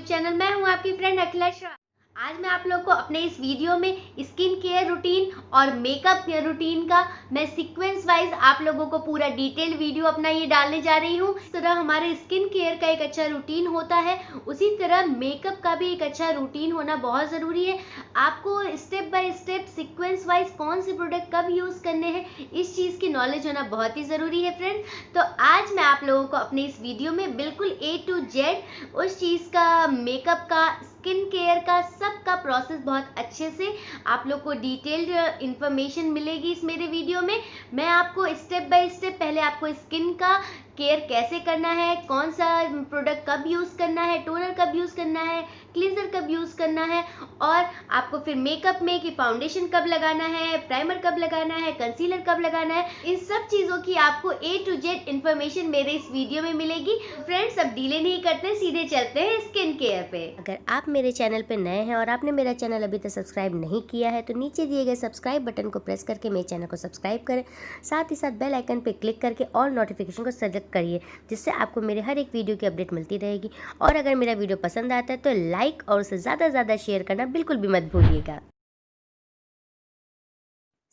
Channel. मैं हूं आपकी फ्रेंड अखिला श्रीवास्तव। आज मैं आप लोग को अपने इस वीडियो में स्किन केयर रूटीन और मेकअप रूटीन का मैं सीक्वेंस वाइज आप लोगों को पूरा डिटेल वीडियो अपना ये डालने जा रही हूँ। इस तरह हमारे स्किन केयर का एक अच्छा रूटीन होता है, उसी तरह मेकअप का भी एक अच्छा रूटीन होना बहुत ज़रूरी है। आपको step by step sequence wise कौन से प्रोडक्ट कब यूज़ करने हैं, इस चीज़ की नॉलेज होना बहुत ही ज़रूरी है फ्रेंड। तो आज मैं आप लोगों को अपने इस वीडियो में बिल्कुल A to Z उस चीज़ का, मेकअप का, स्किन केयर का, सबका प्रोसेस बहुत अच्छे से आप लोग को डिटेल्ड इंफॉर्मेशन मिलेगी इस मेरे वीडियो में। मैं आपको स्टेप बाय स्टेप पहले आपको स्किन का केयर कैसे करना है, कौन सा प्रोडक्ट कब यूज़ करना है, टोनर कब यूज़ करना है, क्लींजर कब यूज़ करना है, और आपको फिर मेकअप में कि फाउंडेशन कब लगाना है, प्राइमर कब लगाना है, कंसीलर कब लगाना है, इन सब चीज़ों की आपको A to Z इंफॉर्मेशन मेरे इस वीडियो में मिलेगी। फ्रेंड्स, अब डिले नहीं करते, सीधे चलते हैं स्किन केयर पे। अगर आप मेरे चैनल पे नए हैं और आपने मेरा चैनल अभी तक सब्सक्राइब नहीं किया है तो नीचे दिए गए सब्सक्राइब बटन को प्रेस करके मेरे चैनल को सब्सक्राइब करें। साथ ही साथ बेल आइकन पे क्लिक करके ऑल नोटिफिकेशन को सेलेक्ट करिए, जिससे आपको मेरे हर एक वीडियो की अपडेट मिलती रहेगी। और अगर मेरा वीडियो पसंद आता है तो लाइक और उसे ज़्यादा से ज़्यादा शेयर करना बिल्कुल भी मत भूलिएगा।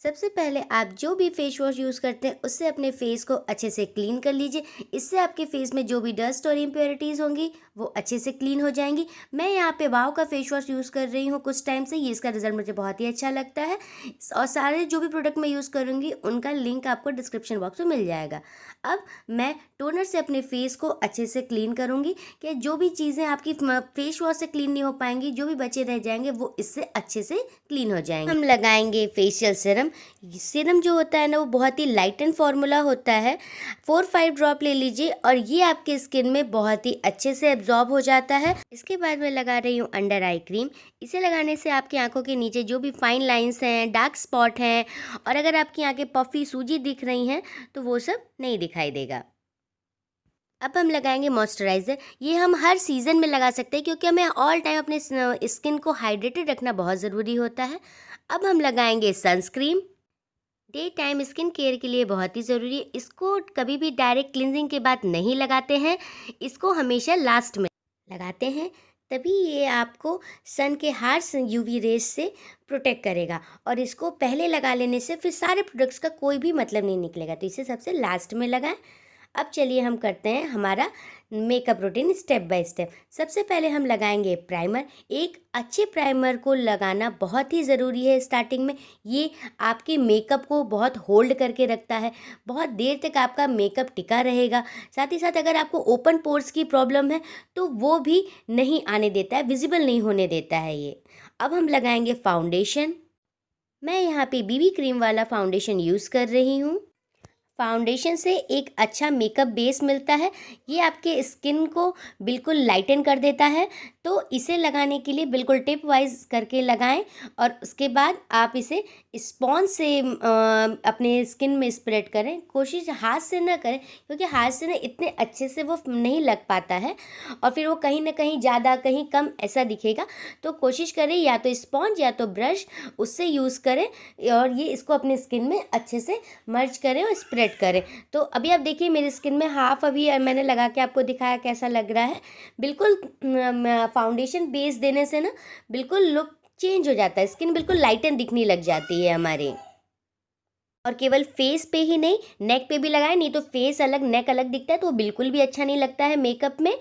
सबसे पहले आप जो भी फेस वॉश यूज़ करते हैं उससे अपने फेस को अच्छे से क्लीन कर लीजिए। इससे आपके फेस में जो भी डस्ट और इम्प्योरिटीज़ होंगी वो अच्छे से क्लीन हो जाएंगी। मैं यहाँ पे वाव का फेस वॉश यूज़ कर रही हूँ कुछ टाइम से, ये इसका रिजल्ट मुझे बहुत ही अच्छा लगता है। और सारे जो भी प्रोडक्ट मैं यूज़ करूँगी उनका लिंक आपको डिस्क्रिप्शन बॉक्स में मिल जाएगा। अब मैं टोनर से अपने फेस को अच्छे से क्लीन करूँगी कि जो भी चीज़ें आपकी फेस वॉश से क्लीन नहीं हो पाएंगी, जो भी बचे रह जाएंगे वो इससे अच्छे से क्लीन हो जाएंगे। हम लगाएंगे फेशियल सीरम। सीरम जो होता है ना वो बहुत ही लाइट एंड फॉर्मूला होता है। 4-5 ड्रॉप ले लीजिए और ये आपके स्किन में बहुत ही अच्छे से एब्जॉर्ब हो जाता है। इसके बाद मैं लगा रही हूँ अंडर आई क्रीम। इसे लगाने से आपकी आंखों के नीचे जो भी फाइन लाइंस हैं, डार्क स्पॉट हैं, और अगर आपकी आंखें पफी सूजी दिख रही हैं तो वो सब नहीं दिखाई देगा। अब हम लगाएंगे मॉइस्चराइज़र। ये हम हर सीज़न में लगा सकते हैं क्योंकि हमें ऑल टाइम अपने स्किन को हाइड्रेटेड रखना बहुत ज़रूरी होता है। अब हम लगाएंगे sunscreen. Day time skin care के लिए बहुत ही ज़रूरी है। इसको कभी भी डायरेक्ट क्लिनजिंग के बाद नहीं लगाते हैं, इसको हमेशा लास्ट में लगाते हैं, तभी ये आपको सन के हार्श यूवी रेज से प्रोटेक्ट करेगा। और इसको पहले लगा लेने से फिर सारे प्रोडक्ट्स का कोई भी मतलब नहीं निकलेगा, तो इसे सबसे लास्ट में लगाएं। अब चलिए हम करते हैं हमारा makeup routine step by step. सबसे पहले हम लगाएंगे प्राइमर। एक अच्छे प्राइमर को लगाना बहुत ही ज़रूरी है स्टार्टिंग में। ये आपके मेकअप को बहुत होल्ड करके रखता है, बहुत देर तक आपका मेकअप टिका रहेगा। साथ ही साथ अगर आपको ओपन पोर्स की प्रॉब्लम है तो वो भी नहीं आने देता है, विजिबल नहीं होने देता है ये। अब हम लगाएंगे फाउंडेशन। मैं यहाँ पे बीबी क्रीम वाला फाउंडेशन यूज़ कर रही हूँ। फाउंडेशन से एक अच्छा मेकअप बेस मिलता है, ये आपके स्किन को बिल्कुल लाइटन कर देता है। तो इसे लगाने के लिए बिल्कुल टिप वाइज करके लगाएं और उसके बाद आप इसे स्पॉन्ज से अपने स्किन में स्प्रेड करें। कोशिश हाथ से ना करें क्योंकि हाथ से ना इतने अच्छे से वो नहीं लग पाता है और फिर वो कहीं ना कहीं ज़्यादा कहीं कम ऐसा दिखेगा। तो कोशिश करें या तो स्पॉन्ज या तो ब्रश, उससे यूज़ करें और ये इसको अपने स्किन में अच्छे से मर्ज करें और स्प्रेड करें। तो अभी आप देखिए मेरी स्किन में हाफ अभी मैंने लगा के आपको दिखाया कैसा लग रहा है। बिल्कुल फाउंडेशन बेस देने से ना बिल्कुल लुक चेंज हो जाता है, स्किन बिल्कुल लाइटन दिखने लग जाती है हमारे। और केवल फेस पे ही नहीं, नेक पे भी लगाएं, नहीं तो फेस अलग नेक अलग दिखता है तो वो बिल्कुल भी अच्छा नहीं लगता है मेकअप में।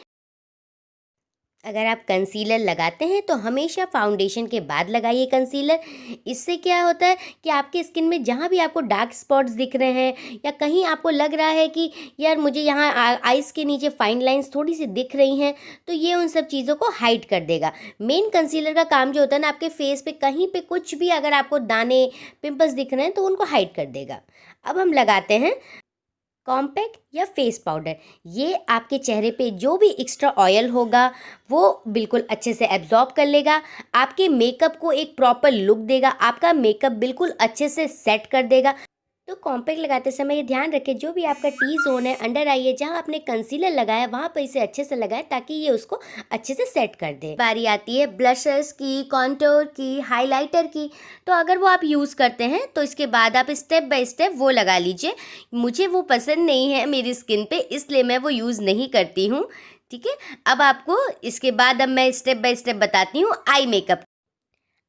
अगर आप कंसीलर लगाते हैं तो हमेशा फाउंडेशन के बाद लगाइए कंसीलर। इससे क्या होता है कि आपके स्किन में जहाँ भी आपको डार्क स्पॉट्स दिख रहे हैं या कहीं आपको लग रहा है कि यार मुझे यहाँ आइज़ के नीचे फाइन लाइंस थोड़ी सी दिख रही हैं, तो ये उन सब चीज़ों को हाइड कर देगा। मेन कंसीलर का काम जो होता है ना, आपके फेस पे कहीं पे कुछ भी अगर आपको दाने, पिंपल्स दिख रहे हैं तो उनको हाइड कर देगा। अब हम लगाते हैं कॉम्पैक्ट या फेस पाउडर। ये आपके चेहरे पे जो भी एक्स्ट्रा ऑयल होगा वो बिल्कुल अच्छे से एब्जॉर्ब कर लेगा, आपके मेकअप को एक प्रॉपर लुक देगा, आपका मेकअप बिल्कुल अच्छे से सेट कर देगा। तो कॉम्पैक्ट लगाते समय ये ध्यान रखें जो भी आपका टी जोन है, अंडर आई है, जहाँ आपने कंसीलर लगाया वहाँ पर इसे अच्छे से लगाएं ताकि ये उसको अच्छे से सेट कर दे। बारी आती है ब्लशर्स की, कॉन्टोर की, हाइलाइटर की। तो अगर वो आप यूज़ करते हैं तो इसके बाद आप स्टेप बाय स्टेप वो लगा लीजिए। मुझे वो पसंद नहीं है मेरी स्किन पे, इसलिए मैं वो यूज़ नहीं करती हूँ। ठीक है। अब आपको इसके बाद अब मैं स्टेप बाय स्टेप बताती हूँ आई मेकअप।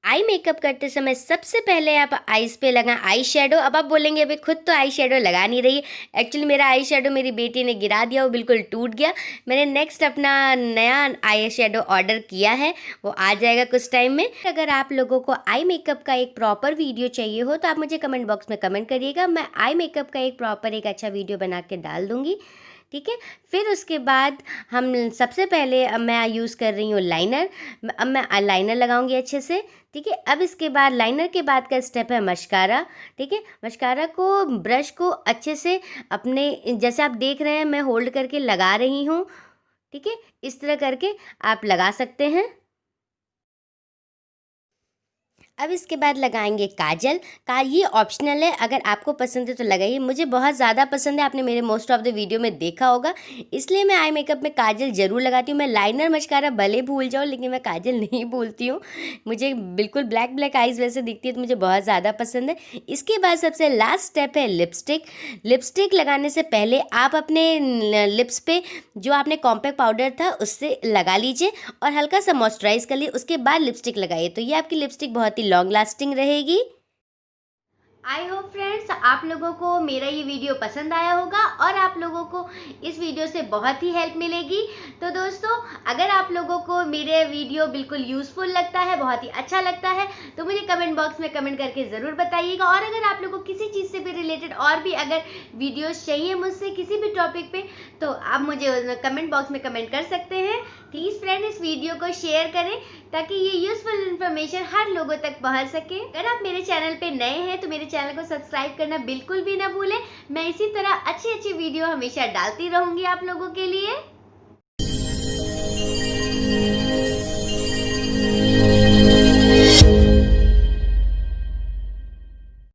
आई मेकअप करते समय सबसे पहले आप आईज पे लगा आई शेडो। अब आप बोलेंगे अभी खुद तो आई शेडो लगा नहीं रही। एक्चुअली मेरा आई शेडो मेरी बेटी ने गिरा दिया, वो बिल्कुल टूट गया। मैंने नेक्स्ट अपना नया आई शेडो ऑर्डर किया है, वो आ जाएगा कुछ टाइम में। अगर आप लोगों को आई मेकअप का एक प्रॉपर वीडियो चाहिए हो तो आप मुझे कमेंट बॉक्स में कमेंट करिएगा, मैं आई मेकअप का एक प्रॉपर एक अच्छा वीडियो बना के डाल दूँगी, ठीक है। फिर उसके बाद हम सबसे पहले अब मैं यूज़ कर रही हूँ लाइनर। अब मैं लाइनर लगाऊंगी अच्छे से, ठीक है। अब इसके बाद लाइनर के बाद का स्टेप है मस्कारा, ठीक है। मस्कारा को ब्रश को अच्छे से अपने जैसे आप देख रहे हैं मैं होल्ड करके लगा रही हूँ, ठीक है। इस तरह करके आप लगा सकते हैं। अब इसके बाद लगाएंगे काजल। ये ऑप्शनल है, अगर आपको पसंद है तो लगाइए, मुझे बहुत ज़्यादा पसंद है, आपने मेरे मोस्ट ऑफ द वीडियो में देखा होगा, इसलिए मैं आई मेकअप में काजल ज़रूर लगाती हूँ। मैं लाइनर मस्कारा भले भूल जाऊँ लेकिन मैं काजल नहीं भूलती हूँ। मुझे बिल्कुल ब्लैक ब्लैक आइज़ वैसे दिखती है तो मुझे बहुत ज़्यादा पसंद है। इसके बाद सबसे लास्ट स्टेप है लिपस्टिक। लिपस्टिक लगाने से पहले आप अपने लिप्स पे जो आपने कॉम्पैक्ट पाउडर था उससे लगा लीजिए और हल्का सा मॉइस्चराइज कर लीजिए, उसके बाद लिपस्टिक लगाइए, तो ये आपकी लिपस्टिक बहुत ही लॉन्ग लास्टिंग रहेगी। आई होप फ्रेंड्स आप लोगों को मेरा ये वीडियो पसंद आया होगा और आप लोगों को इस वीडियो से बहुत ही हेल्प मिलेगी। तो दोस्तों अगर आप लोगों को मेरे वीडियो बिल्कुल यूज़फुल लगता है, बहुत ही अच्छा लगता है, तो मुझे कमेंट बॉक्स में कमेंट करके ज़रूर बताइएगा। और अगर आप लोगों को किसी चीज़ से भी रिलेटेड और भी अगर वीडियोज़ चाहिए मुझसे किसी भी टॉपिक पे, तो आप मुझे कमेंट बॉक्स में कमेंट कर सकते हैं। प्लीज़ फ्रेंड इस वीडियो को शेयर करें ताकि ये यूज़फुल इन्फॉर्मेशन हर लोगों तक पहुंच सके। अगर आप मेरे चैनल पे नए हैं तो मेरे चैनल को सब्सक्राइब करना बिल्कुल भी ना भूलें। मैं इसी तरह अच्छी अच्छी वीडियो हमेशा डालती रहूंगी आप लोगों के लिए।